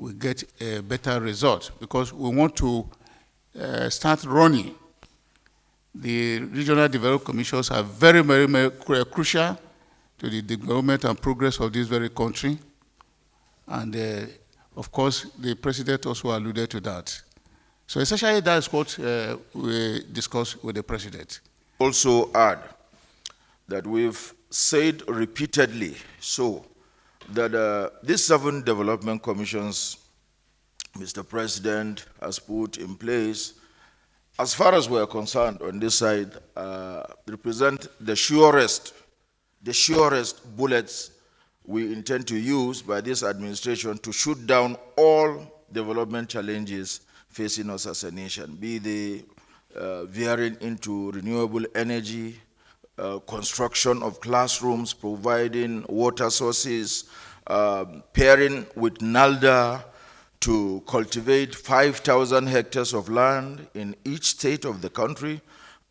we get a better result, because we want to start running. The regional development commissions are very, very, very crucial to the development and progress of this very country. And of course, the president also alluded to that. So essentially, that's what we discussed with the president. Also add that we've said repeatedly that these 7 development commissions Mr. President has put in place, as far as we're concerned on this side, represent the surest bullets we intend to use by this administration to shoot down all development challenges facing us as a nation, be they veering into renewable energy, construction of classrooms, providing water sources, pairing with NALDA to cultivate 5,000 hectares of land in each state of the country,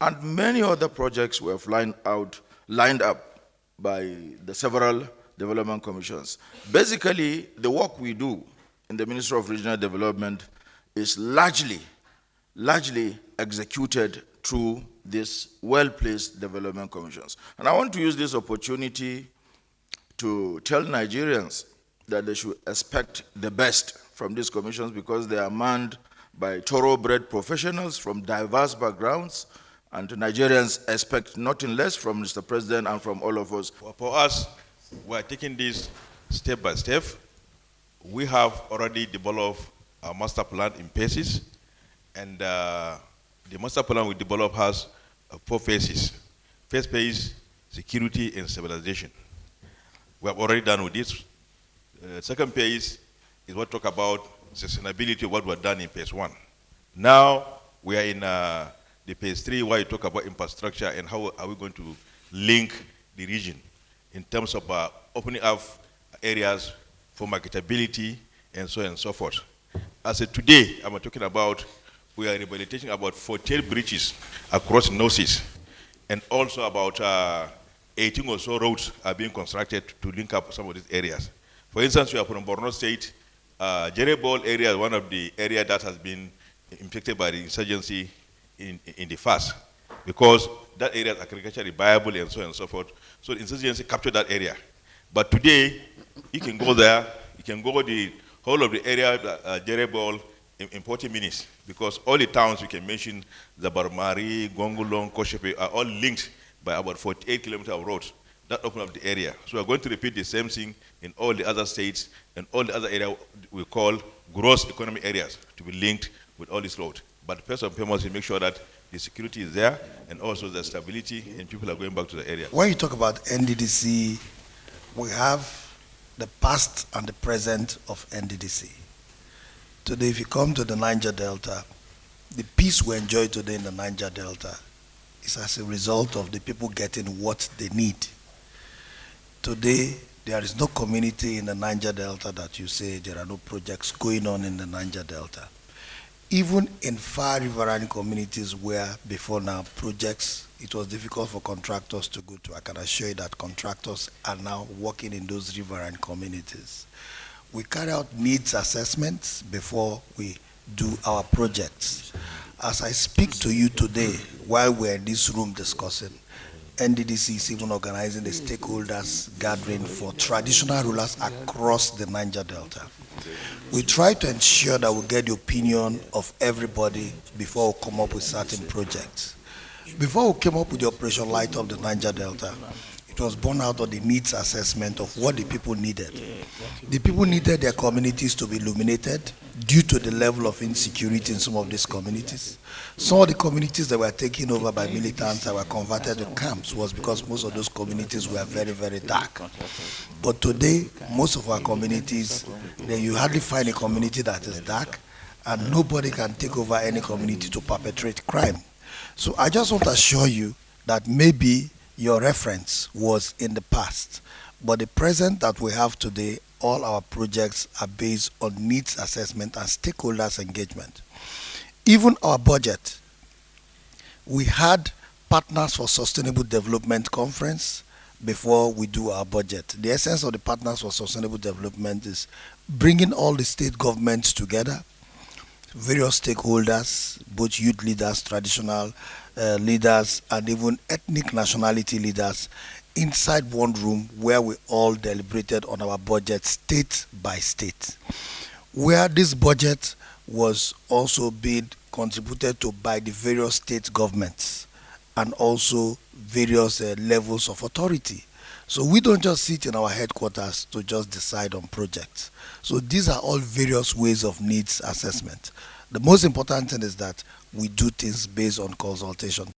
and many other projects we have lined up by the several development commissions. Basically, the work we do in the Ministry of Regional Development is largely executed through these well-placed development commissions. And I want to use this opportunity to tell Nigerians that they should expect the best from these commissions, because they are manned by thoroughbred professionals from diverse backgrounds, and Nigerians expect nothing less from Mr. President and from all of us. For us, we are taking this step by step. We have already developed a master plan in phases, and the master plan we develop has 4 phases. First phase, security and stabilization. We have already done with this. Second phase is what talk about sustainability of what was done in phase 1. Now we are in the phase 3, where you talk about infrastructure and how are we going to link the region in terms of opening up areas for marketability and so on and so forth. As of today, I'm talking about, we are rehabilitating about 48 bridges across the Northeast, and also about 18 or so roads are being constructed to link up some of these areas. For instance, we are from Borno State. Jerebol area is one of the areas that has been infected by the insurgency in the past, because that area is agriculturally viable and so on and so forth. So the insurgency captured that area. But today, you can go there, you can go the whole of the area, Jerebol, in 40 minutes, because all the towns you can mention, Zabarmari, Gongulong, Koshepe, are all linked by about 48 kilometers of roads. That opened up the area. So we're going to repeat the same thing in all the other states and all the other areas we call gross economic areas to be linked with all these roads. But first and foremost, we make sure that the security is there and also the stability and people are going back to the area. When you talk about NDDC, we have the past and the present of NDDC. Today, if you come to the Niger Delta, the peace we enjoy today in the Niger Delta is as a result of the people getting what they need. Today, there is no community in the Niger Delta that you say there are no projects going on in the Niger Delta. Even in far riverine communities where before now projects, it was difficult for contractors to go to. I can assure you that contractors are now working in those riverine communities. We carry out needs assessments before we do our projects. As I speak to you today, while we're in this room discussing, NDDC is even organizing a stakeholders gathering for traditional rulers across the Niger Delta. We try to ensure that we get the opinion of everybody before we come up with certain projects. Before we came up with the Operation Light Up the Niger Delta, it was born out of the needs assessment of what the people needed. The people needed their communities to be illuminated due to the level of insecurity in some of these communities. Some of the communities that were taken over by militants that were converted to camps was because most of those communities were very, very dark. But today, most of our communities, you hardly find a community that is dark, and nobody can take over any community to perpetrate crime. So I just want to assure you that maybe your reference was in the past, but the present that we have today, all our projects are based on needs assessment and stakeholders engagement. Even our budget, we had Partners for Sustainable Development Conference before we do our budget. The essence of the Partners for Sustainable Development is bringing all the state governments together, various stakeholders, both youth leaders, traditional leaders, and even ethnic nationality leaders inside one room where we all deliberated on our budget state by state, where this budget was also being contributed to by the various state governments and also various levels of authority. So we don't just sit in our headquarters to just decide on projects. So these are all various ways of needs assessment. The most important thing is that we do things based on consultation.